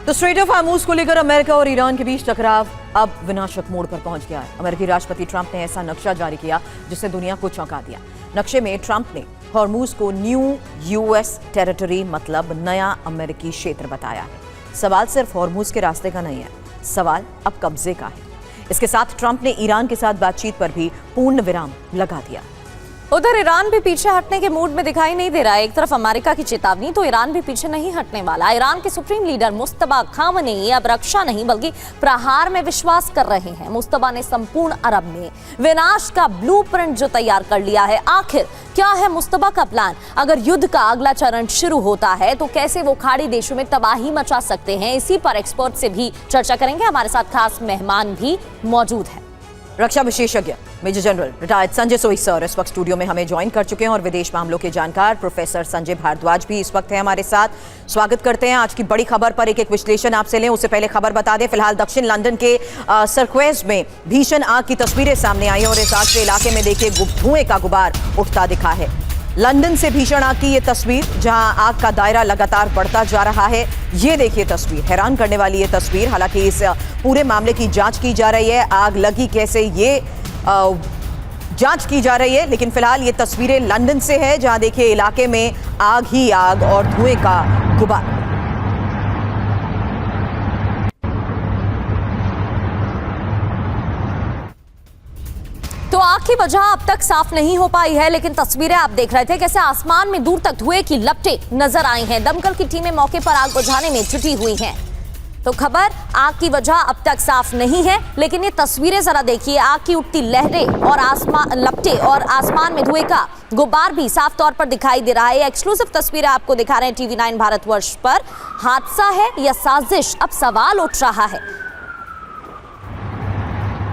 तो straight of Hormuz को लेकर अमेरिका और ईरान के बीच टकराव अब विनाशक मोड़ पर पहुंच गया है। अमेरिकी राष्ट्रपति ट्रंप ने ऐसा नक्शा जारी किया जिससे दुनिया को चौंका दिया। नक्शे में ट्रंप ने हार्मूज को न्यू यूएस टेरिटरी मतलब नया अमेरिकी क्षेत्र बताया है। सवाल सिर्फ हार्मूज के रास्ते का नहीं है, सवाल अब कब्जे का है। इसके साथ ट्रंप ने ईरान के साथ बातचीत पर भी पूर्ण विराम लगा दिया। उधर ईरान भी पीछे हटने के मूड में दिखाई नहीं दे रहा है। एक तरफ अमेरिका की चेतावनी तो ईरान भी पीछे नहीं हटने वाला। ईरान के सुप्रीम लीडर मुस्तफा खामनेई अब रक्षा नहीं बल्कि प्रहार में विश्वास कर रहे हैं। मुस्तफा ने संपूर्ण अरब में विनाश का ब्लूप्रिंट जो तैयार कर लिया है। आखिर क्या है मुस्तफा का प्लान? अगर युद्ध का अगला चरण शुरू होता है तो कैसे वो खाड़ी देशों में तबाही मचा सकते हैं? इसी पर एक्सपर्ट से भी चर्चा करेंगे। हमारे साथ खास मेहमान भी मौजूद है। रक्षा विशेषज्ञ मेजर जनरल रिटायर्ड संजय सोई सर इस वक्त स्टूडियो में हमें ज्वाइन कर चुके हैं और विदेश मामलों के जानकार प्रोफेसर संजय भारद्वाज भी इस वक्त है हमारे साथ। स्वागत करते हैं। आज की बड़ी खबर पर एक विश्लेषण आपसे लें, उससे पहले खबर बता दें। फिलहाल दक्षिण लंदन के सर्कवेज में भीषण आग की तस्वीरें सामने आई और इस आग से इलाके में देखिए धुएं का गुबार उठता दिखा है। लंदन से भीषण आग की ये तस्वीर, जहां आग का दायरा लगातार बढ़ता जा रहा है। ये देखिए तस्वीर, हैरान करने वाली ये तस्वीर। हालांकि इस पूरे मामले की जांच की जा रही है, आग लगी कैसे ये जांच की जा रही है, लेकिन फिलहाल ये तस्वीरें लंदन से है, जहां देखिए इलाके में आग ही आग और धुएं का गुबार। तो आग की वजह अब तक साफ नहीं हो पाई है, लेकिन तस्वीरें आप देख रहे थे कैसे आसमान में दूर तक धुएं की लपटें नजर आई हैं। दमकल की टीमें मौके पर आग बुझाने में जुटी हुई हैं। तो खबर आग की वजह अब तक साफ नहीं है, लेकिन ये तस्वीरें जरा देखिए। आग की उठती लहरें और आसमान लपटें और आसमान में धुएं का गुबार भी साफ तौर पर दिखाई दे रहा है। एक्सक्लूसिव तस्वीरें आपको दिखा रहे हैं टीवी 9 भारतवर्ष पर। हादसा है या साजिश, अब सवाल उठ रहा है।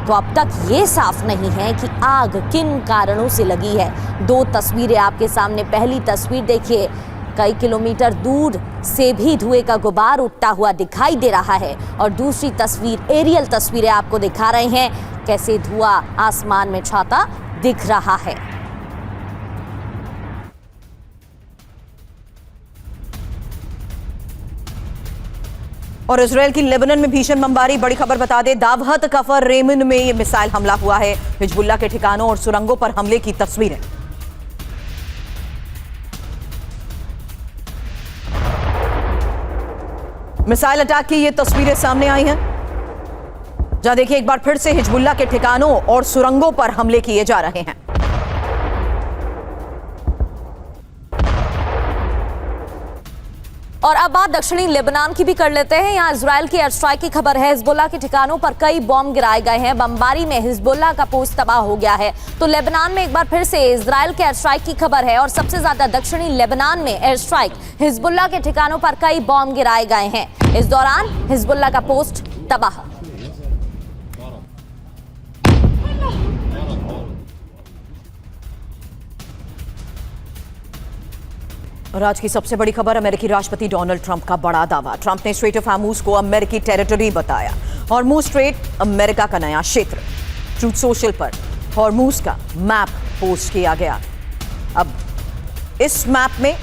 तो अब तक ये साफ नहीं है कि आग किन कारणों से लगी है। दो तस्वीरें आपके सामने। पहली तस्वीर देखिए, कई किलोमीटर दूर से भी धुएं का गुबार उठता हुआ दिखाई दे रहा है और दूसरी तस्वीर एरियल तस्वीरें आपको दिखा रहे हैं कैसे धुआं आसमान में छाता दिख रहा है। और इजरायल की लेबनान में भीषण बमबारी। बड़ी खबर बता दें, दावहत कफर रेमन में ये मिसाइल हमला हुआ है। हिजबुल्लाह के ठिकानों और सुरंगों पर हमले की तस्वीरें। मिसाइल अटैक की ये तस्वीरें सामने आई हैं, जहां देखिए एक बार फिर से हिजबुल्लाह के ठिकानों और सुरंगों पर हमले किए जा रहे हैं। और अब बात दक्षिणी लेबनान की भी कर लेते हैं। यहाँ इजरायल की एयर स्ट्राइक की खबर है। हिजबुल्लाह के ठिकानों पर कई बॉम्ब गिराए गए हैं। बमबारी में हिजबुल्लाह का पोस्ट तबाह हो गया है। तो लेबनान में एक बार फिर से इजरायल के एयर स्ट्राइक की खबर है और सबसे ज्यादा दक्षिणी लेबनान में एयर स्ट्राइक। हिजबुल्लाह के ठिकानों पर कई बॉम्ब गिराए गए हैं। इस दौरान हिजबुल्लाह का पोस्ट तबाह। और आज की सबसे बड़ी खबर, अमेरिकी राष्ट्रपति डोनाल्ड ट्रंप का बड़ा दावा। ट्रंप ने स्ट्रेट ऑफ हार्मूज को अमेरिकी टेरिटरी बताया। हार्मूज स्ट्रेट अमेरिका का नया क्षेत्र। ट्रूथ सोशल पर हार्मूज का मैप पोस्ट किया गया। अब इस मैप में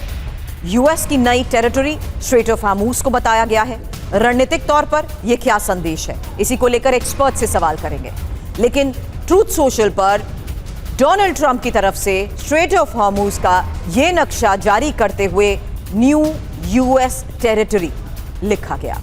यूएस की नई टेरिटरी स्ट्रेट ऑफ हार्मूज को बताया गया है। रणनीतिक तौर पर यह क्या संदेश है, इसी को लेकर एक्सपर्ट से सवाल करेंगे। लेकिन ट्रूथ सोशल पर डोनाल्ड ट्रंप की तरफ से स्ट्रेट ऑफ हार्मूज का यह नक्शा जारी करते हुए न्यू यूएस टेरिटरी लिखा गया।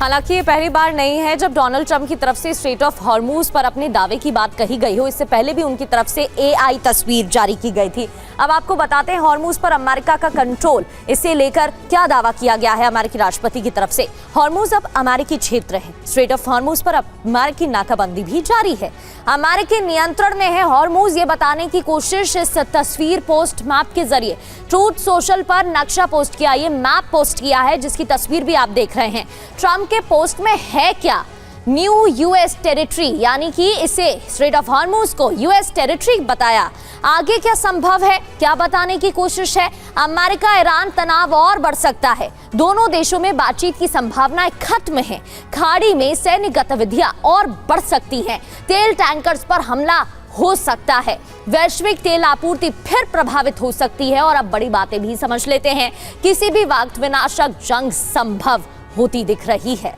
हालांकि ये पहली बार नहीं है जब डोनाल्ड ट्रंप की तरफ से स्ट्रेट ऑफ हार्मूज पर अपने दावे की बात कही गई हो। इससे पहले भी उनकी तरफ से एआई तस्वीर जारी की गई थी। अब आपको बताते हैं हार्मूज पर अमेरिका का कंट्रोल, इसे लेकर क्या दावा किया गया है अमेरिकी राष्ट्रपति की तरफ से। हार्मूज अब अमेरिकी क्षेत्र है। स्ट्रेट ऑफ हार्मूज पर अब अमेरिकी नाकाबंदी भी जारी है। अमेरिकी नियंत्रण में है हार्मूज, ये बताने की कोशिश इस तस्वीर पोस्ट मैप के जरिए ट्रूथ सोशल पर नक्शा पोस्ट किया, ये मैप पोस्ट किया है जिसकी तस्वीर भी आप देख रहे हैं। ट्रंप के पोस्ट में है क्या? न्यू यूएस टेरिटरी, यानी कि इसे स्ट्रेट ऑफ हार्मूज को यूएस टेरिटरी बताया। आगे क्या संभव है, क्या बताने की कोशिश है? अमेरिका ईरान तनाव और बढ़ सकता है। दोनों देशों में बातचीत की संभावनाएं खत्म है। खाड़ी में सैन्य गतिविधियां और बढ़ सकती हैं। तेल टैंकर्स पर हमला हो सकता है। वैश्विक तेल आपूर्ति फिर प्रभावित हो सकती है और अब बड़ी बातें भी समझ लेते हैं। किसी भी वक्त विनाशक जंग संभव होती दिख रही है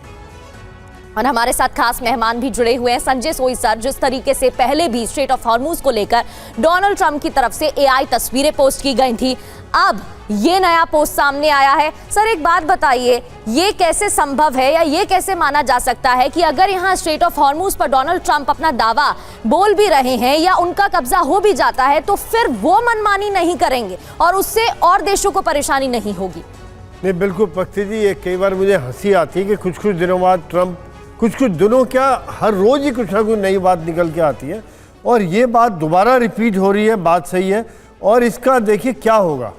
और हमारे साथ खास मेहमान भी जुड़े हुए हैं। संजय सोई सर, जिस तरीके से पहले भी स्ट्रेट ऑफ हॉर्मूज को लेकर डोनाल्ड ट्रंप की तरफ से एआई तस्वीरें पोस्ट की गई थी, अब ये नया पोस्ट सामने आया है। सर एक बात बताइए, ये कैसे संभव है या ये कैसे माना जा सकता है कि अगर यहाँ स्ट्रेट ऑफ हॉर्मूज पर डोनाल्ड ट्रंप अपना दावा बोल भी रहे हैं या उनका कब्जा हो भी जाता है तो फिर वो मनमानी नहीं करेंगे और उससे और देशों को परेशानी नहीं होगी? नहीं, बिल्कुल पक्ति जी, ये कई बार मुझे हंसी आती है कि कुछ दिनों बाद ट्रंप कुछ दिनों क्या हर रोज ही कुछ ना कुछ नई बात निकल के आती है और ये बात दोबारा रिपीट हो रही है। बात सही है और इसका देखिए क्या होगा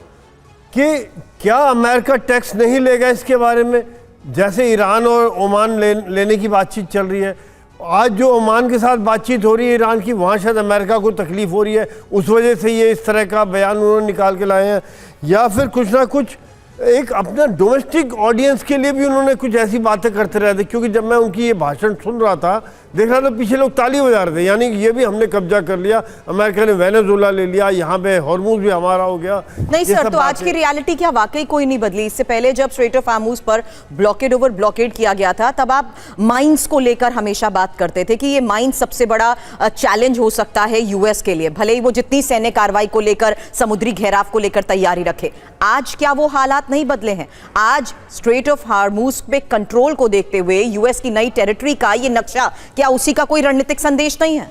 कि क्या अमेरिका टैक्स नहीं लेगा इसके बारे में, जैसे ईरान और ओमान लेने की बातचीत चल रही है। आज जो ओमान के साथ बातचीत हो रही है ईरान की, वहाँ शायद अमेरिका को तकलीफ हो रही है, उस वजह से ये इस तरह का बयान उन्होंने निकाल के लाए हैं। या फिर कुछ ना कुछ एक अपना डोमेस्टिक ऑडियंस के लिए भी उन्होंने कुछ ऐसी बातें करते रहते। क्योंकि जब मैं उनकी ये भाषण सुन रहा था, देख रहा था, पीछे लोग ताली बजा रहे थे, यानी कि ये भी हमने कब्जा कर लिया, अमेरिका ने वेनेजुएला ले लिया, यहाँ पे हॉर्मूज भी हमारा हो गया। नहीं सर, तो आज की रियलिटी क्या वाकई कोई नहीं बदली? इससे पहले जब स्ट्रेट ऑफ हॉर्मूज पर ब्लॉकेड ओवर ब्लॉकेड किया गया था, तब आप माइंस को लेकर हमेशा बात करते थे कि ये माइंस सबसे बड़ा चैलेंज हो सकता है यूएस के लिए, भले ही वो जितनी सैन्य कार्रवाई को लेकर, समुद्री घेराव को लेकर तैयारी रखे। आज क्या वो हालात नहीं बदले हैं? आज स्ट्रेट ऑफ हॉर्मूज पे कंट्रोल को देखते हुए यूएस की नई टेरिटरी का ये नक्शा, क्या उसी का कोई रणनीतिक संदेश नहीं है?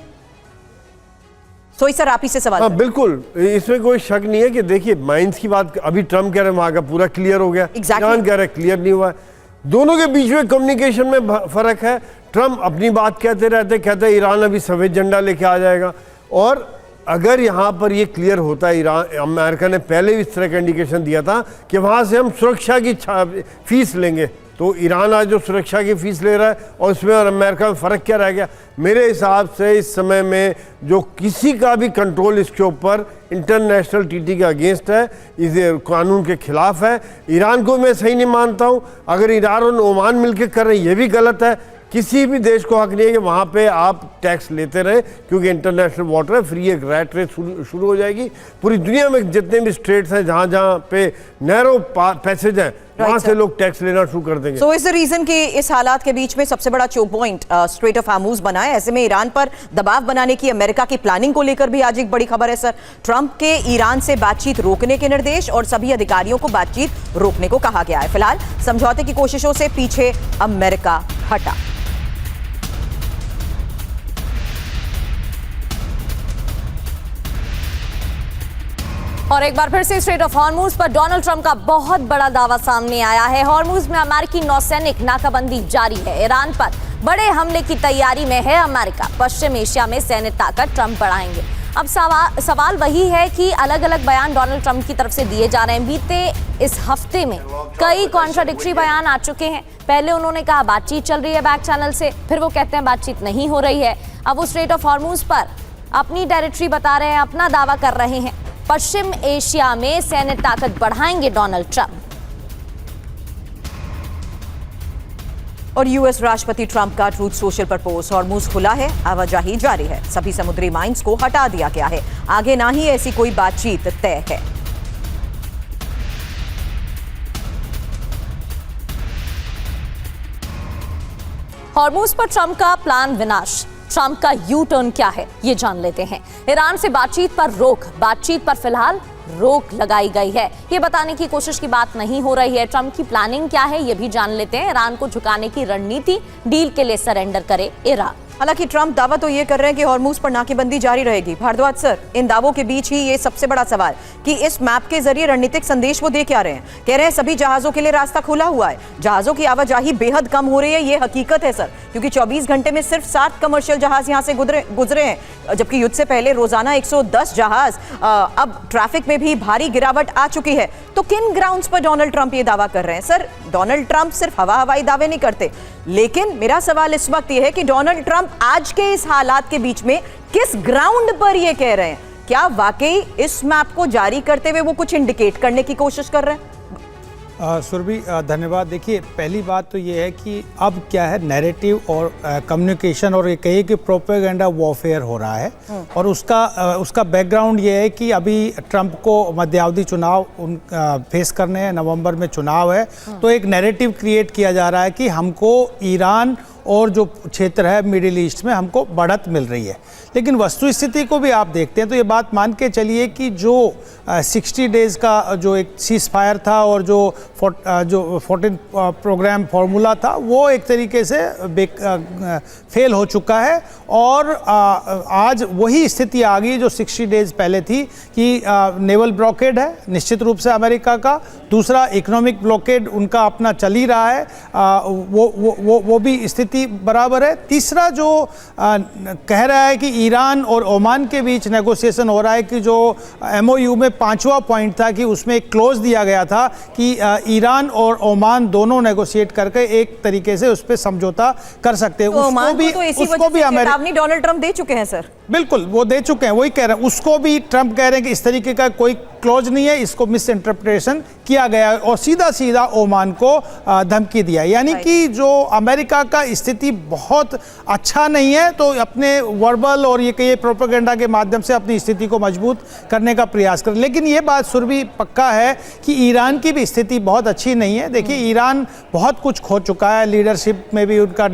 सोई सर, आप ही से सवाल। हाँ बिल्कुल, इसमें कोई शक नहीं है कि देखिए माइंस की बात अभी ट्रम्प कह रहे हैं वहां का पूरा क्लियर हो गया, ईरान कह रहे हैं क्लियर नहीं हुआ है। दोनों के बीच में कम्युनिकेशन में फर्क है। ट्रम्प अपनी बात कहते रहते, कहते हैं ईरान अभी सफेद झंडा लेके आ जाएगा, और अगर यहाँ पर ये क्लियर होता है, ईरान अमेरिका ने पहले भी इस तरह का इंडिकेशन दिया था कि वहाँ से हम सुरक्षा की फीस लेंगे, तो ईरान आज जो सुरक्षा की फीस ले रहा है और उसमें और अमेरिका में फ़र्क क्या रह गया? मेरे हिसाब से इस समय में जो किसी का भी कंट्रोल इसके ऊपर इंटरनेशनल ट्रीटी के अगेंस्ट है, इस कानून के खिलाफ है। ईरान को मैं सही नहीं मानता हूँ। अगर ईरान और ओमान मिलकर कर रहे हैं ये भी गलत है। किसी भी देश को हक नहीं है कि वहाँ पे आप टैक्स लेते रहे, क्योंकि इंटरनेशनल वाटर है, फ्री एक रैट रेस शुरू हो जाएगी। पूरी दुनिया में जितने भी स्टेट्स हैं जहाँ जहाँ पे नैरो पैसेज हैं, वहाँ से लोग टैक्स लेना शुरू कर देंगे। सो इज द रीजन कि इस हालात के बीच में सबसे बड़ा choke point strait of Hormuz बना है। ऐसे में ईरान पर दबाव बनाने की अमेरिका की प्लानिंग को लेकर भी आज एक बड़ी खबर है सर। ट्रंप के ईरान से बातचीत रोकने के निर्देश और सभी अधिकारियों को बातचीत रोकने को कहा गया है। फिलहाल समझौते की कोशिशों से पीछे अमेरिका हटा। और एक बार फिर से स्ट्रेट ऑफ हॉर्मूज पर डोनाल्ड ट्रंप का बहुत बड़ा दावा सामने आया है। हॉर्मूज में अमेरिकी नौसैनिक नाकाबंदी जारी है। ईरान पर बड़े हमले की तैयारी में है अमेरिका। पश्चिम एशिया में सैन्य ताकत ट्रंप बढ़ाएंगे। अब सवाल वही है कि अलग अलग बयान डोनाल्ड ट्रंप की तरफ से दिए जा रहे हैं। बीते इस हफ्ते में कई कॉन्ट्राडिक्टरी बयान आ चुके हैं। पहले उन्होंने कहा बातचीत चल रही है बैक चैनल से, फिर वो कहते हैं बातचीत नहीं हो रही है। अब वो स्ट्रेट ऑफ हॉर्मूज पर अपनी टेरिटरी बता रहे हैं, अपना दावा कर रहे हैं। पश्चिम एशिया में सैन्य ताकत बढ़ाएंगे डोनाल्ड ट्रंप। और यूएस राष्ट्रपति ट्रंप का ट्रूथ सोशल पर पोस्ट, हॉर्मूज खुला है, आवाजाही जारी है, सभी समुद्री माइंस को हटा दिया गया है, आगे ना ही ऐसी कोई बातचीत तय है। हॉर्मूज पर ट्रंप का प्लान विनाश। ट्रंप का यू टर्न क्या है ये जान लेते हैं। ईरान से बातचीत पर रोक, बातचीत पर फिलहाल रोक लगाई गई है, ये बताने की कोशिश की बात नहीं हो रही है। ट्रंप की प्लानिंग क्या है ये भी जान लेते हैं। ईरान को झुकाने की रणनीति, डील के लिए सरेंडर करे ईरान। हालांकि ट्रंप दावा तो ये कर रहे हैं कि हॉर्मूज पर नाकेबंदी जारी रहेगी। भारद्वाज सर, इन दावों के बीच ही ये सबसे बड़ा सवाल कि इस मैप के जरिए रणनीतिक संदेश वो दे क्या रहे हैं? कह रहे हैं सभी जहाजों के लिए रास्ता खुला हुआ है, जहाजों की आवाजाही बेहद कम हो रही है। ये हकीकत है सर, क्योंकि 24 घंटे में सिर्फ 7 कमर्शियल जहाज यहाँ से गुजरे हैं, जबकि युद्ध से पहले रोजाना 110 जहाज। अब ट्रैफिक में भी भारी गिरावट आ चुकी है। तो किन ग्राउंड्स पर डोनाल्ड ट्रंप ये दावा कर रहे हैं? सर, डोनाल्ड ट्रंप सिर्फ हवाई दावे नहीं करते, लेकिन मेरा सवाल इस वक्त ये है कि डोनाल्ड ट्रंप आज के इस हालात के बीच में किस ग्राउंड पर ये कह रहे हैं? क्या वाकई इस मैप को जारी करते हुए वो कुछ इंडिकेट करने की कोशिश कर रहे हैं? सुरभि धन्यवाद। देखिए, पहली बात तो ये है कि अब क्या है, नैरेटिव और कम्युनिकेशन और ये कहिए कि प्रोपेगेंडा वॉरफेयर हो रहा है। और उसका बैकग्राउंड ये है कि अभी ट्रंप को मध्यावधि चुनाव फेस करने हैं, नवंबर में चुनाव है। तो एक नैरेटिव क्रिएट किया जा रहा है कि हमको ईरान और जो क्षेत्र है मिडिल ईस्ट में हमको बढ़त मिल रही है। लेकिन वस्तु स्थिति को भी आप देखते हैं तो ये बात मान के चलिए कि जो 60 डेज़ का जो एक सीज फायर था और जो 14 प्रोग्राम फार्मूला था वो एक तरीके से फेल हो चुका है। और आज वही स्थिति आ गई जो 60 डेज़ पहले थी कि नेवल ब्लॉकेड है निश्चित रूप से अमेरिका का, दूसरा इकोनॉमिक ब्लॉकेड उनका अपना चल ही रहा है, वो भी स्थिति बराबर है। तीसरा जो कह रहा है कि ईरान और ओमान के बीच नेगोशिएशन हो रहा है कि जो MOU में 5वां पॉइंट था कि उसमें एक क्लोज दिया गया था कि ईरान और ओमान दोनों नेगोशिएट करके एक तरीके से उस पर समझौता कर सकते हैं। तो उसको भी चेतावनी डोनाल्ड ट्रंप दे चुके हैं सर। बिल्कुल, वो दे चुके हैं, वही कह रहे हैं। उसको भी ट्रंप कह रहे हैं कि इस तरीके का कोई क्लोज नहीं है, इसको मिस इंटरप्रिटेशन किया गया है और सीधा सीधा ओमान को धमकी दिया। यानी कि जो अमेरिका का स्थिति बहुत अच्छा नहीं है, तो अपने वर्बल और ये कहिए प्रोपेगेंडा के माध्यम से अपनी स्थिति को मजबूत करने का प्रयास कर। लेकिन ये बात सुरभि पक्का है कि ईरान की भी स्थिति बहुत अच्छी नहीं है। देखिए, ईरान बहुत कुछ खो चुका है, लीडरशिप में भी उनका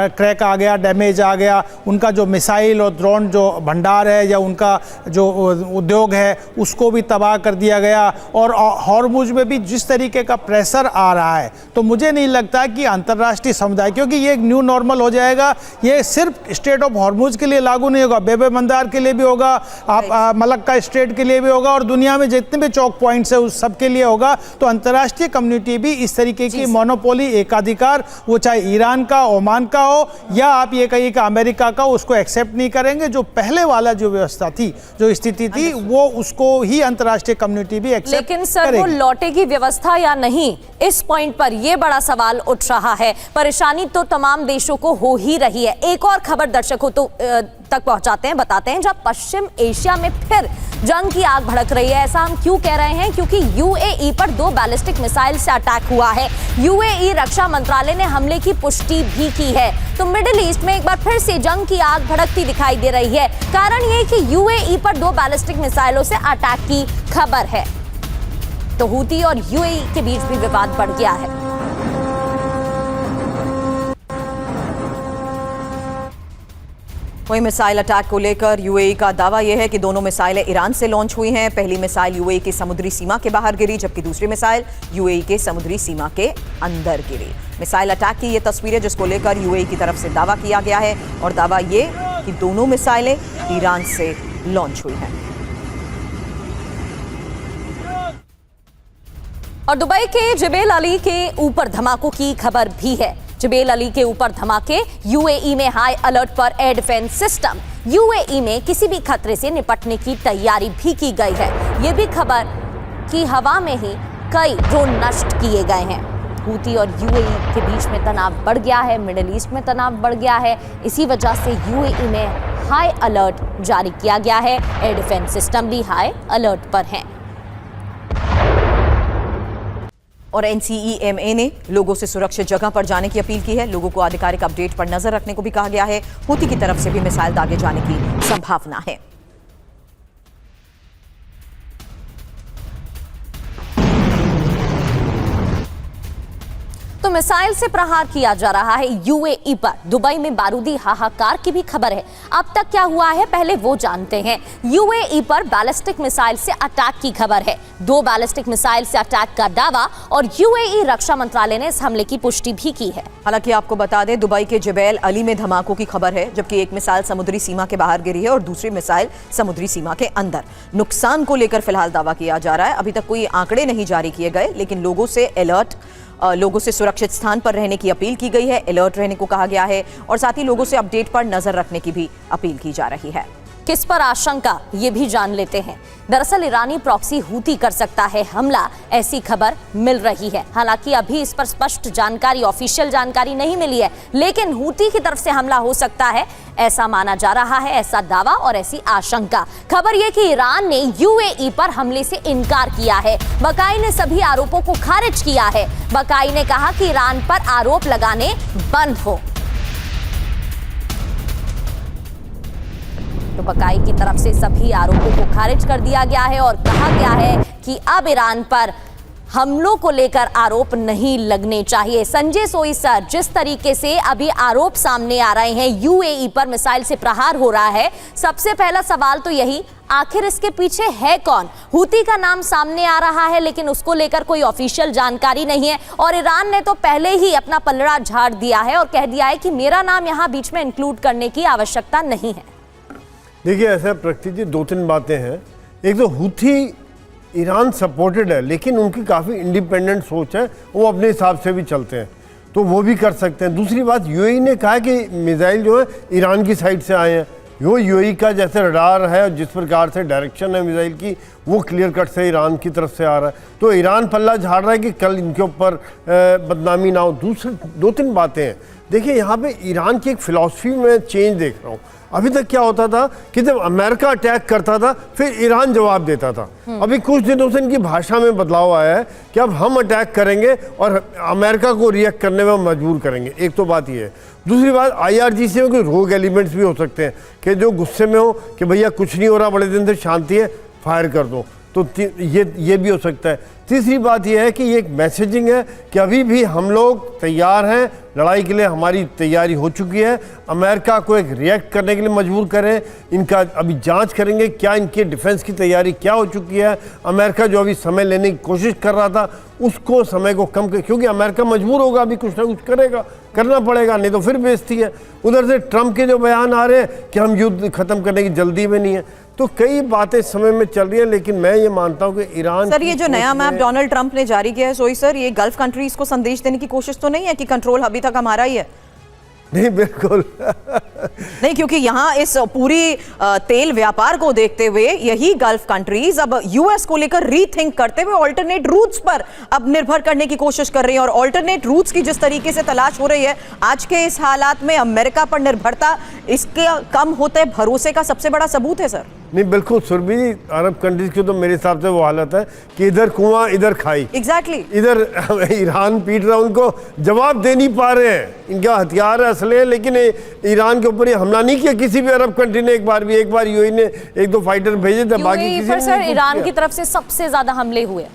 क्रैक आ गया, डैमेज आ गया, उनका जो मिसाइल और ड्रोन जो भंडार है या उनका जो उद्योग है उसको भी तबाह कर दिया गया। और हॉर्मुज में भी जिस तरीके का प्रेशर आ रहा है, तो मुझे नहीं लगता कि अंतर्राष्ट्रीय समुदाय, क्योंकि ये एक न्यू नॉर्मल हो जाएगा, ये सिर्फ स्टेट ऑफ हॉर्मुज के लिए लागू नहीं होगा, बेबे मंदार के लिए भी होगा, आप मलक्का स्ट्रेट के लिए भी होगा और दुनिया में जितने भी चौक पॉइंट्स है उस सब के लिए होगा। तो अंतर्राष्ट्रीय कम्युनिटी भी इस तरीके की मोनोपोली, एकाधिकार, वो चाहे ईरान का, ओमान का हो या आप ये कहिए कि अमेरिका का, उसको एक्सेप्ट नहीं करेंगे। जो पहले वाला जो व्यवस्था थी, जो स्थिति थी, वो उसको ही अंतर्राष्ट्रीय कम्युनिटी भी एक्सेप्ट लेकिन सर वो लौटेगी व्यवस्था या नहीं, इस पॉइंट पर यह बड़ा सवाल उठ रहा है। परेशानी तो तमाम देशों को हो ही रही है। एक और खबर दर्शकों तक पहुंचाते हैं, बताते हैं, जब पश्चिम एशिया में फिर जंग की आग भड़क रही है। ऐसा हम क्यों कह रहे हैं? क्योंकि UAE पर 2 बैलिस्टिक मिसाइल से अटैक हुआ है। UAE रक्षा मंत्रालय ने हमले की पुष्टि भी की है। तो मिडिल ईस्ट में एक बार फिर से जंग की आग भड़कती दिखाई दे रही है। कारण यह कि UAE पर 2 बैलिस्टिक मिसाइलों से अटैक की खबर है। तो हूती और UAE के बीच भी विवाद बढ़ गया है। वहीं मिसाइल अटैक को लेकर UAE का दावा यह है कि दोनों मिसाइलें ईरान से लॉन्च हुई हैं। पहली मिसाइल UAE की समुद्री सीमा के बाहर गिरी, जबकि दूसरी मिसाइल UAE के समुद्री सीमा के अंदर गिरी। मिसाइल अटैक की ये तस्वीर है जिसको लेकर UAE की तरफ से दावा किया गया है और दावा ये कि दोनों मिसाइलें ईरान से लॉन्च हुई हैं। और दुबई के जबेल अली के ऊपर धमाकों की खबर भी है। जबेल अली के ऊपर धमाके, UAE में हाई अलर्ट पर एयर डिफेंस सिस्टम। UAE में किसी भी खतरे से निपटने की तैयारी भी की गई है। ये भी खबर कि हवा में ही कई ड्रोन नष्ट किए गए हैं। हूती और UAE के बीच में तनाव बढ़ गया है, मिडिल ईस्ट में तनाव बढ़ गया है। इसी वजह से UAE में हाई अलर्ट जारी किया गया है। एयर डिफेंस सिस्टम भी हाई अलर्ट पर हैं। और NCEMA ने लोगों से सुरक्षित जगह पर जाने की अपील की है। लोगों को आधिकारिक अपडेट पर नजर रखने को भी कहा गया है। हूती की तरफ से भी मिसाइल दागे जाने की संभावना है। तो मिसाइल से प्रहार किया जा रहा है UAE पर। दुबई में बारूदी हाहाकार की भी खबर है। अब तक क्या हुआ है पहले वो जानते हैं। UAE पर बैलिस्टिक मिसाइल से अटैक की खबर है। 2 बैलिस्टिक मिसाइल से अटैक का दावा और UAE रक्षा मंत्रालय ने इस हमले की पुष्टि भी की है। हालांकि आपको बता दें, दुबई के जबेल अली में धमाकों की खबर है, जबकि एक मिसाइल समुद्री सीमा के बाहर गिरी है और दूसरी मिसाइल समुद्री सीमा के अंदर। नुकसान को लेकर फिलहाल दावा किया जा रहा है। अभी तक कोई आंकड़े नहीं जारी किए गए, लेकिन लोगों से सुरक्षित स्थान पर रहने की अपील की गई है, अलर्ट रहने को कहा गया है और साथ ही लोगों से अपडेट पर नजर रखने की भी अपील की जा रही है। किस पर आशंका, ये भी जान लेते हैं। दरअसल ईरानी प्रॉक्सी हूती कर सकता है हमला, ऐसी खबर मिल रही है। हालांकि अभी इस पर स्पष्ट जानकारी, ऑफिशियल जानकारी नहीं मिली है, लेकिन हूती की तरफ से हमला हो सकता है ऐसा माना जा रहा है, ऐसा दावा और ऐसी आशंका। खबर यह कि ईरान ने यूएई पर हमले से इनकार किया है। बकाई ने सभी आरोपों को खारिज किया है। बकाई ने कहा कि ईरान पर आरोप लगाने बंद हो। तो बकाई की तरफ से सभी आरोपों को खारिज कर दिया गया है और कहा गया है कि अब ईरान पर हमलों को लेकर आरोप नहीं लगने चाहिए। संजय सोई सर, जिस तरीके से अभी आरोप सामने आ रहे हैं, यूएई पर मिसाइल से प्रहार हो रहा है, सबसे पहला सवाल तो यही, आखिर इसके पीछे है कौन? हूती का नाम सामने आ रहा है, लेकिन उसको लेकर कोई ऑफिशियल जानकारी नहीं है और ईरान ने तो पहले ही अपना पलड़ा झाड़ दिया है और कह दिया है कि मेरा नाम यहां बीच में इंक्लूड करने की आवश्यकता नहीं है। देखिए ऐसा प्रकृति जी, दो तीन बातें हैं। एक तो हूथी ईरान सपोर्टेड है, लेकिन उनकी काफ़ी इंडिपेंडेंट सोच है, वो अपने हिसाब से भी चलते हैं, तो वो भी कर सकते हैं। दूसरी बात, यूएई ने कहा कि मिसाइल जो है ईरान की साइड से आए हैं। वो यूएई का जैसे रडार है, जिस प्रकार से डायरेक्शन है मिसाइल की, वो क्लियर कट से ईरान की तरफ से आ रहा है। तो ईरान पल्ला झाड़ रहा है कि कल इनके ऊपर बदनामी ना हो। दूसरी दो तीन बातें हैं। देखिए यहाँ पे ईरान की एक फिलॉसफी में चेंज देख रहा हूँ। अभी तक क्या होता था कि जब अमेरिका अटैक करता था फिर ईरान जवाब देता था। अभी कुछ दिनों से इनकी भाषा में बदलाव आया है कि अब हम अटैक करेंगे और अमेरिका को रिएक्ट करने में मजबूर करेंगे। एक तो बात ये है। दूसरी बात, IRGC में कोई रोग एलिमेंट्स भी हो सकते हैं कि जो गुस्से में हो कि भैया कुछ नहीं हो रहा, बड़े दिन से शांति है, फायर कर दो, तो ये भी हो सकता है। तीसरी बात यह है कि ये एक मैसेजिंग है कि अभी भी हम लोग तैयार हैं, लड़ाई के लिए हमारी तैयारी हो चुकी है। अमेरिका को एक रिएक्ट करने के लिए मजबूर करें, इनका अभी जांच करेंगे क्या इनकी डिफेंस की तैयारी क्या हो चुकी है। अमेरिका जो अभी समय लेने की कोशिश कर रहा था, उसको समय को कम कर, क्योंकि अमेरिका मजबूर होगा, अभी कुछ ना कुछ करेगा, करना पड़ेगा, नहीं तो फिर बेइज्जती है। उधर से ट्रंप के जो बयान आ रहे हैं कि हम युद्ध खत्म करने की जल्दी में नहीं है, तो कई बातें समय में चल रही है। लेकिन मैं ये मानता हूँ कि ईरान, सर ये जो नया मैप डोनाल्ड ट्रंप ने जारी किया है, सोई सर, ये गल्फ कंट्रीज को संदेश देने की कोशिश तो नहीं है कि कंट्रोल अभी तक हमारा ही है? नहीं, बिल्कुल नहीं, क्योंकि यहाँ इस पूरी तेल व्यापार को देखते हुए यही गल्फ कंट्रीज अब यूएस को लेकर रीथिंक करते हुए ऑल्टरनेट रूट्स पर अब निर्भर करने की कोशिश कर रही है। और ऑल्टरनेट रूट्स की जिस तरीके से तलाश हो रही है आज के इस हालात में, अमेरिका पर निर्भरता इसके कम होते भरोसे का सबसे बड़ा सबूत है सर। नहीं, बिल्कुल सुरभि जी, अरब कंट्रीज की तो मेरे हिसाब से वो हालत है कि इधर कुआं इधर खाई। एग्जैक्टली इधर ईरान पीट रहा, उनको जवाब दे नहीं पा रहे हैं। इनका हथियार है, असले हैं, लेकिन ईरान के ऊपर ये हमला नहीं किया किसी भी अरब कंट्री ने। एक बार यूएई ने 1-2 फाइटर भेजे थे, बाकी किसी ने सर ईरान की तरफ से सबसे ज्यादा हमले हुए।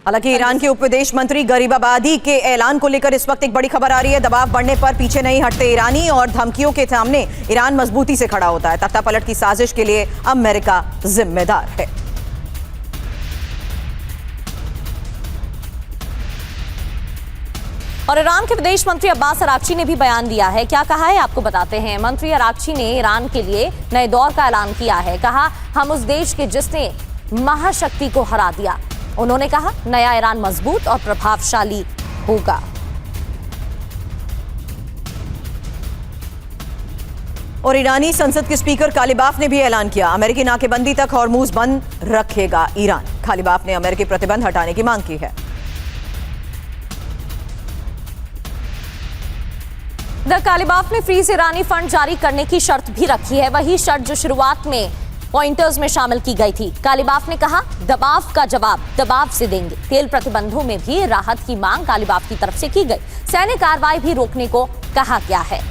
हालांकि ईरान के उप विदेश मंत्री गरीबाबादी के ऐलान को लेकर इस वक्त एक बड़ी खबर आ रही है। दबाव बढ़ने पर पीछे नहीं हटते ईरानी और धमकियों के सामने ईरान मजबूती से खड़ा होता है। तख्तापलट की साजिश के लिए अमेरिका जिम्मेदार है। और ईरान के विदेश मंत्री अब्बास अरागची ने भी बयान दिया है। क्या कहा है आपको बताते हैं। मंत्री अरागची ने ईरान के लिए नए दौर का ऐलान किया है। कहा, हम उस देश के जिसने महाशक्ति को हरा दिया। उन्होंने कहा, नया ईरान मजबूत और प्रभावशाली होगा। और ईरानी संसद के स्पीकर कालिबाफ ने भी ऐलान किया, अमेरिकी नाकेबंदी तक हॉर्मूज बंद रखेगा ईरान। कालिबाफ ने अमेरिकी प्रतिबंध हटाने की मांग की है। कालिबाफ ने फ्रीज ईरानी फंड जारी करने की शर्त भी रखी है, वही शर्त जो शुरुआत में पॉइंटर्स में शामिल की गई थी। कालिबाफ ने कहा, दबाव का जवाब दबाव से देंगे। तेल प्रतिबंधों में भी राहत की मांग कालिबाफ की तरफ से की गई। सैन्य कार्रवाई भी रोकने को कहा गया है।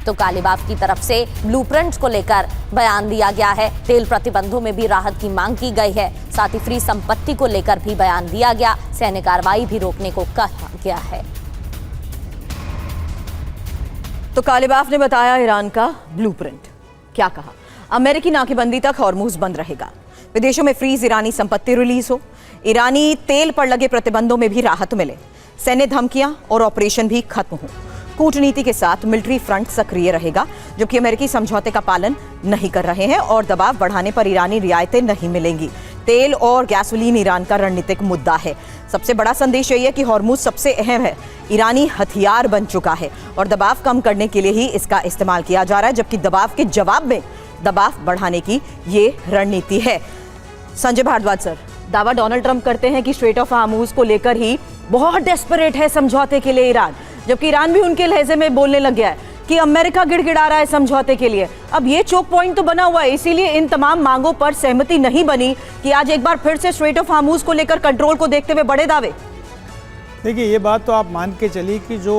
तो कालिबाफ की तरफ से ब्लूप्रिंट को लेकर बयान दिया गया है। तेल प्रतिबंधों में भी राहत की मांग की गई है। साथ ही फ्री संपत्ति को लेकर भी बयान दिया गया। सैन्य कार्रवाई भी रोकने को कहा गया है। तो कालिबाफ ने बताया ईरान का ब्लूप्रिंट। क्या कहा, अमेरिकी नाकेबंदी तक हॉर्मूज बंद रहेगा, विदेशों में फ्रीज ईरानी संपत्ति रिलीज हो, ईरानी तेल पर लगे प्रतिबंधों में भी राहत मिले, सैन्य धमकियां और ऑपरेशन भी खत्म हो, कूटनीति के साथ मिलिट्री फ्रंट सक्रिय रहेगा, जबकि अमेरिकी समझौते का पालन नहीं कर रहे हैं और दबाव बढ़ाने पर ईरानी रियायतें नहीं मिलेंगी। तेल और गैसोलीन ईरान का रणनीतिक मुद्दा है। सबसे बड़ा संदेश यही है कि हॉर्मूज सबसे अहम है। ईरानी हथियार बन चुका है और दबाव कम करने के लिए ही इसका इस्तेमाल किया जा रहा है, जबकि दबाव के जवाब में दबाव बढ़ाने की ये रणनीति है। संजय भारद्वाज सर, दावा डोनाल्ड ट्रंप करते हैं कि स्ट्रेट ऑफ हार्मूज को लेकर ही बहुत डेस्परेट है समझौते के लिए ईरान, जबकि ईरान भी उनके लहजे में बोलने लग गया है कि अमेरिका गिड़गिड़ा रहा है समझौते के लिए। अब ये चोक पॉइंट तो बना हुआ है, इसीलिए इन तमाम मांगों पर सहमति नहीं बनी कि आज एक बार फिर से स्ट्रेट ऑफ हार्मूज को लेकर कंट्रोल को देखते हुए बड़े दावे। देखिए, ये बात तो आप मान के चलिए कि जो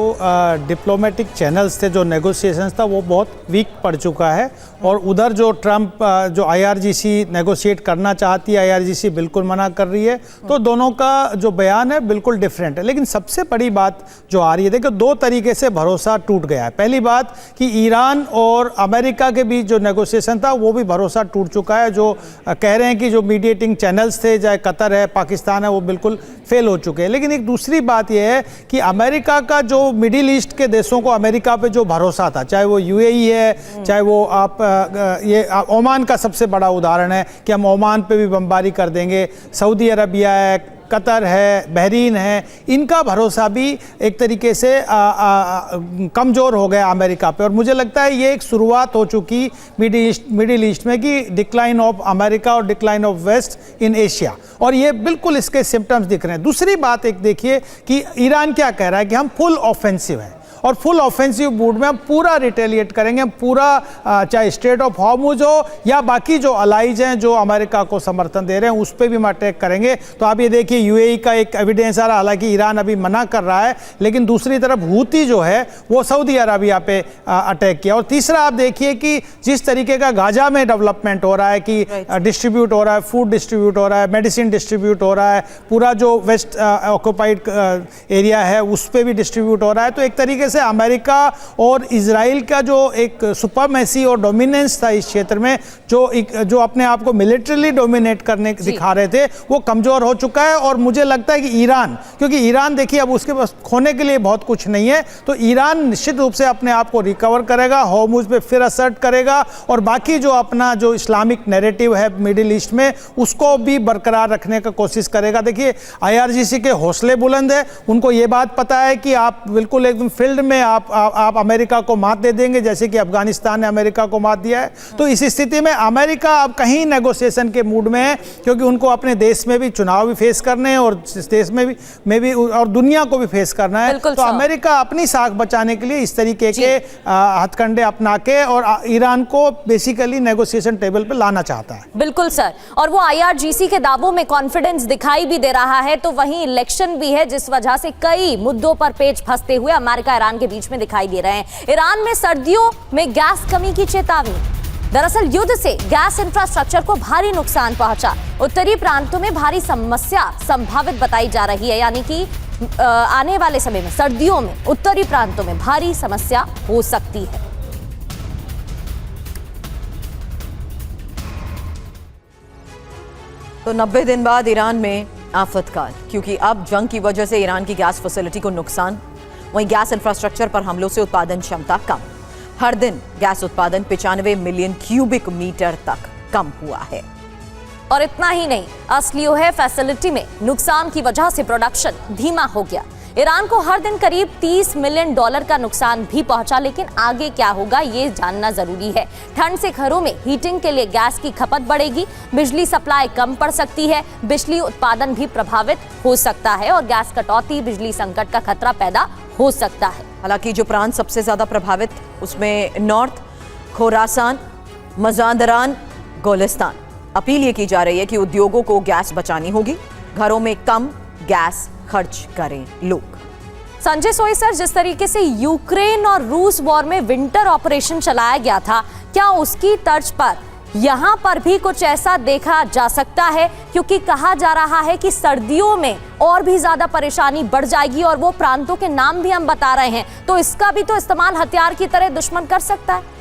डिप्लोमेटिक चैनल्स थे, जो नेगोशिएशंस था, वो बहुत वीक पड़ चुका है। और उधर जो ट्रंप जो IRGC नेगोशिएट करना चाहती है, IRGC बिल्कुल मना कर रही है। तो दोनों का जो बयान है बिल्कुल डिफरेंट है। लेकिन सबसे बड़ी बात जो आ रही है, देखो, दो तरीके से भरोसा टूट गया है। पहली बात कि ईरान और अमेरिका के बीच जो नेगोशिएशन था वो भी भरोसा टूट चुका है। जो कह रहे हैं कि जो मीडिएटिंग चैनल्स थे, चाहे कतर है, पाकिस्तान है, वो बिल्कुल फेल हो चुके हैं। लेकिन एक दूसरी बात यह है कि अमेरिका का जो मिडिल ईस्ट के देशों को अमेरिका पे जो भरोसा था, चाहे वो UAE है, चाहे वो ओमान का सबसे बड़ा उदाहरण है कि हम ओमान पे भी बमबारी कर देंगे, सऊदी अरबिया है, कतर है, बहरीन है, इनका भरोसा भी एक तरीके से कमज़ोर हो गया अमेरिका पे। और मुझे लगता है ये एक शुरुआत हो चुकी मिडिल ईस्ट में कि डिक्लाइन ऑफ अमेरिका और decline of West in Asia, और ये बिल्कुल इसके सिम्टम्स दिख रहे हैं। दूसरी बात एक देखिए कि ईरान क्या कह रहा है कि हम फुल ऑफेंसिव हैं, और फुल ऑफेंसिव मूड में हम पूरा रिटेलिएट करेंगे, हम पूरा चाहे स्ट्रेट ऑफ हॉर्मुज हो या बाकी जो अलाइज हैं जो अमेरिका को समर्थन दे रहे हैं उस पर भी हम अटैक करेंगे। तो आप ये देखिए, UAE का एक एविडेंस आ रहा, हालांकि ईरान अभी मना कर रहा है, लेकिन दूसरी तरफ हूती जो है वो सऊदी अरबिया पे अटैक किया। और तीसरा आप देखिए कि जिस तरीके का गाजा में डेवलपमेंट हो रहा है कि डिस्ट्रीब्यूट हो रहा है, फूड डिस्ट्रीब्यूट हो रहा है, मेडिसिन डिस्ट्रीब्यूट हो रहा है, पूरा जो वेस्ट ऑक्यूपाइड एरिया है उस पर भी डिस्ट्रीब्यूट हो रहा है। तो एक तरीके से अमेरिका और इजराइल का जो एक सुपरमेसी और डोमिनेंस था इस क्षेत्र में, जो अपने आप को मिलिट्रीली डोमिनेट करने दिखा रहे थे, वो कमजोर हो चुका है। और मुझे लगता है कि ईरान, क्योंकि ईरान देखिए अब उसके पास खोने के लिए बहुत कुछ नहीं है, तो ईरान निश्चित रूप से अपने आप को रिकवर करेगा, हॉर्मुज पे फिर असर्ट करेगा, और बाकी जो अपना जो इस्लामिक नैरेटिव है मिडिल ईस्ट में उसको भी बरकरार रखने का कोशिश करेगा। देखिए, IRGC के हौसले बुलंद है, उनको ये बात पता है कि आप बिल्कुल एकदम फील्ड में आप अमेरिका को मात दे देंगे, जैसे कि अफगानिस्तान ने अमेरिका को मात दिया है। तो इस स्थिति में अमेरिका अब कहीं नेगोशिएशन के मूड में है, क्योंकि उनको अपने देश में भी चुनाव भी फेस करने हैं और इस देश में भी और दुनिया को भी फेस करना है। तो अमेरिका अपनी साख बचाने के लिए इस तरीके के हथकंडे अपना के और ईरान को बेसिकली नेगोशिएशन टेबल पर लाना चाहता है। बिल्कुल सर, और वो IRGC के दावों में कॉन्फिडेंस दिखाई भी दे रहा है, तो वहीं इलेक्शन भी है, जिस वजह से कई मुद्दों पर पेच फंसते हुए अमेरिका ईरान के बीच में दिखाई दे रहे हैं। ईरान में सर्दियों में गैस कमी की चेतावनी। दरअसल युद्ध से गैस इंफ्रास्ट्रक्चर को भारी नुकसान पहुंचा। उत्तरी प्रांतों में भारी समस्या संभावित बताई जा रही है, यानी कि आने वाले समय में सर्दियों में उत्तरी प्रांतों में भारी समस्या हो सकती है। तो 90 दिन बाद ईरान में आफतकाल, क्योंकि अब जंग की वजह से ईरान की गैस फैसिलिटी को नुकसान, वहीं गैस इंफ्रास्ट्रक्चर पर हमलों से उत्पादन क्षमता कम। हर दिन गैस उत्पादन 95 मिलियन क्यूबिक मीटर तक कम हुआ है। और इतना ही नहीं, असली है फैसिलिटी में नुकसान की वजह से प्रोडक्शन धीमा हो गया। ईरान को हर दिन करीब $30 मिलियन का नुकसान भी पहुंचा। लेकिन आगे क्या होगा ये जानना जरूरी है। ठंड से घरों में हीटिंग के लिए गैस की खपत बढ़ेगी, बिजली सप्लाई कम पड़ सकती है, बिजली उत्पादन भी प्रभावित हो सकता है और गैस कटौती, बिजली संकट का खतरा पैदा हो सकता है। हालांकि जो प्रांत सबसे ज्यादा प्रभावित उसमें नॉर्थ, खोरासान, मजांदरान, गोलिस्तान। अपील ये की जा रही है कि उद्योगों को गैस बचानी होगी, घरों में कम गैस खर्च करें लोग। संजय सोई सर, जिस तरीके से यूक्रेन और रूस वॉर में विंटर ऑपरेशन चलाया गया था, क्या उसकी तर्ज पर यहाँ पर भी कुछ ऐसा देखा जा सकता है? क्योंकि कहा जा रहा है कि सर्दियों में और भी ज्यादा परेशानी बढ़ जाएगी और वो प्रांतों के नाम भी हम बता रहे हैं, तो इसका भी तो इस्तेमाल हथियार की तरह दुश्मन कर सकता है।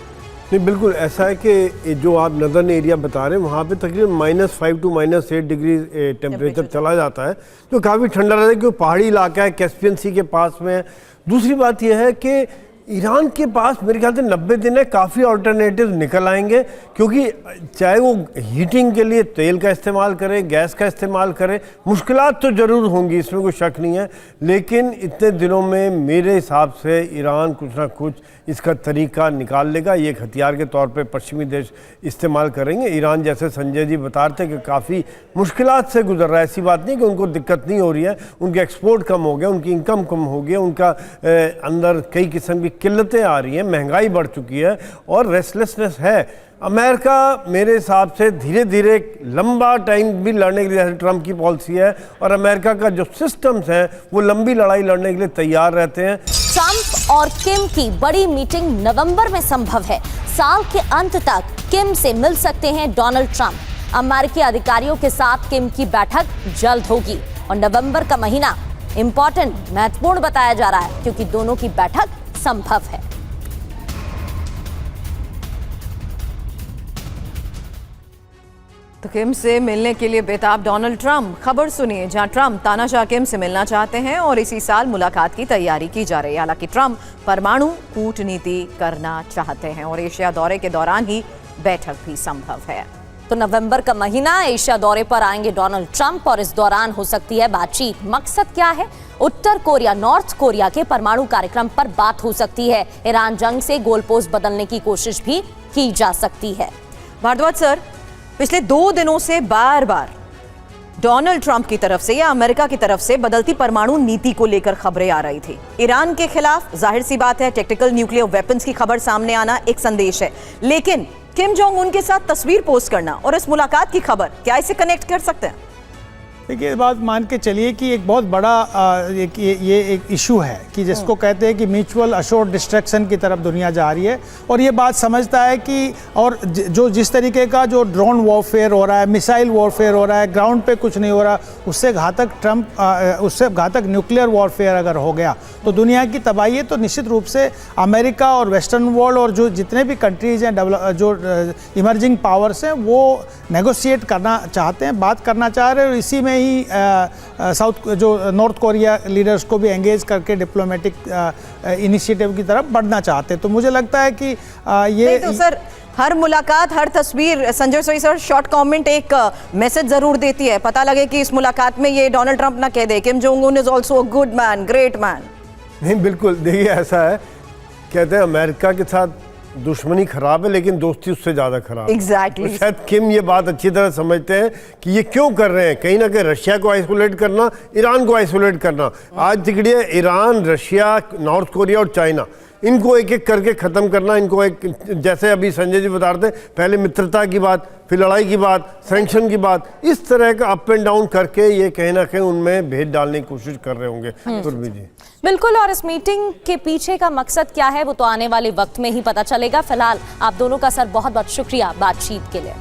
नहीं, बिल्कुल ऐसा है कि जो आप नदर्न एरिया बता रहे हैं वहाँ पे तकरीबन -5 to -8 डिग्री टेम्परेचर चला जाता है, जो काफ़ी ठंडा रहता है क्योंकि पहाड़ी इलाका है, कैस्पियन सी के पास में है। दूसरी बात यह है कि ईरान के पास मेरे ख्याल से 90 दिन है, काफ़ी ऑल्टरनेटिव निकल आएंगे, क्योंकि चाहे वो हीटिंग के लिए तेल का इस्तेमाल करे, गैस का इस्तेमाल करे, मुश्किलात तो ज़रूर होंगी, इसमें कोई शक नहीं है, लेकिन इतने दिनों में मेरे हिसाब से ईरान कुछ ना कुछ इसका तरीका निकाल लेगा। ये एक हथियार के तौर पे पश्चिमी देश इस्तेमाल करेंगे। ईरान, जैसे संजय जी बता रहे थे, कि काफ़ी मुश्किलात से गुजर रहा है। ऐसी बात नहीं कि उनको दिक्कत नहीं हो रही है, उनके एक्सपोर्ट कम हो गया, उनकी इनकम कम हो गई, उनका अंदर कई किस्म की किल्लतें आ रही हैं, महंगाई बढ़ चुकी है और रेस्टलेसनेस है। अमेरिका मेरे हिसाब से धीरे धीरे लंबा टाइम भी लड़ने के लिए, जैसे ट्रंप की पॉलिसी है, और अमेरिका का जो सिस्टम्स हैं वो लंबी लड़ाई लड़ने के लिए तैयार रहते हैं। ट्रंप और किम की बड़ी मीटिंग नवंबर में संभव है। साल के अंत तक किम से मिल सकते हैं डोनाल्ड ट्रंप। अमेरिकी अधिकारियों के साथ किम की बैठक जल्द होगी और नवंबर का महीना इंपॉर्टेंट, महत्वपूर्ण बताया जा रहा है, क्योंकि दोनों की बैठक संभव है। तो किम से मिलने के लिए बेताब डोनाल्ड ट्रंप। खबर सुनिए, जहां ट्रंप तानाशाह किम से मिलना चाहते हैं और इसी साल मुलाकात की तैयारी की जा रही है। हालांकि ट्रंप परमाणु कूटनीति करना चाहते हैं और एशिया दौरे के दौरान ही बैठक भी संभव है। तो नवंबर का महीना, एशिया दौरे पर आएंगे डोनाल्ड ट्रंप और इस दौरान हो सकती है बातचीत। मकसद क्या है? उत्तर कोरिया, नॉर्थ कोरिया के परमाणु कार्यक्रम पर बात हो सकती है। ईरान जंग से गोलपोस्ट बदलने की कोशिश भी की जा सकती है। भारद्वाज सर, पिछले 2 दिनों से बार बार डोनाल्ड ट्रंप की तरफ से या अमेरिका की तरफ से बदलती परमाणु नीति को लेकर खबरें आ रही थी। ईरान के खिलाफ जाहिर सी बात है टेक्टिकल न्यूक्लियर वेपन्स की खबर सामने आना एक संदेश है, लेकिन किम जोंग उन के साथ तस्वीर पोस्ट करना और इस मुलाकात की खबर, क्या इसे कनेक्ट कर सकते हैं? देखिए, ये बात मान के चलिए कि एक बहुत बड़ा ये एक इशू है कि जिसको कहते हैं कि म्यूचुअल अशोर्ड डिस्ट्रक्शन की तरफ दुनिया जा रही है, और ये बात समझता है कि और जो जिस तरीके का जो ड्रोन वॉरफेयर हो रहा है, मिसाइल वॉरफेयर हो रहा है, ग्राउंड पे कुछ नहीं हो रहा, उससे घातक न्यूक्लियर वॉरफेयर अगर हो गया तो दुनिया की तबाही है। तो निश्चित रूप से अमेरिका और वेस्टर्न वर्ल्ड और जो जितने भी कंट्रीज हैं, जो इमर्जिंग पावर्स हैं, वो नेगोशिएट करना चाहते हैं, बात करना चाह रहे हैं, और इसी में ही नॉर्थ कोरिया लीडर्स को भी एंगेज करके डिप्लोमेटिक इनिशिएटिव की तरफ बढ़ना चाहते हैं। तो मुझे लगता है कि ये तो सर, हर मुलाकात, हर तस्वीर, संजय सोई सर, शॉर्ट कमेंट एक मैसेज जरूर देती है। पता लगे कि इस मुलाकात में ये डोनाल्ड ट्रंप ना कह दे Kim Jong Un is also a good man, great man. नहीं, बिल्कुल, देखिए ऐसा है, कहते हैं अमेरिका के साथ दुश्मनी खराब है लेकिन दोस्ती उससे ज्यादा खराब है। Exactly. तो शायद किम ये बात अच्छी तरह समझते हैं कि ये क्यों कर रहे हैं, कहीं ना कहीं रशिया को आइसोलेट करना, ईरान को आइसोलेट करना। आज दिखड़िए ईरान, रशिया, नॉर्थ कोरिया और चाइना, इनको एक एक करके ख़त्म करना। इनको एक, जैसे अभी संजय जी बता रहे थे, पहले मित्रता की बात, फिर लड़ाई की बात, सैंक्शन की बात, इस तरह का अप एंड डाउन करके ये कहीं ना कहीं उनमें भेद डालने की कोशिश कर रहे होंगे। पूर्वी जी बिल्कुल, और इस मीटिंग के पीछे का मकसद क्या है वो तो आने वाले वक्त में ही पता चलेगा। फिलहाल आप दोनों का सर बहुत बहुत शुक्रिया बातचीत के लिए।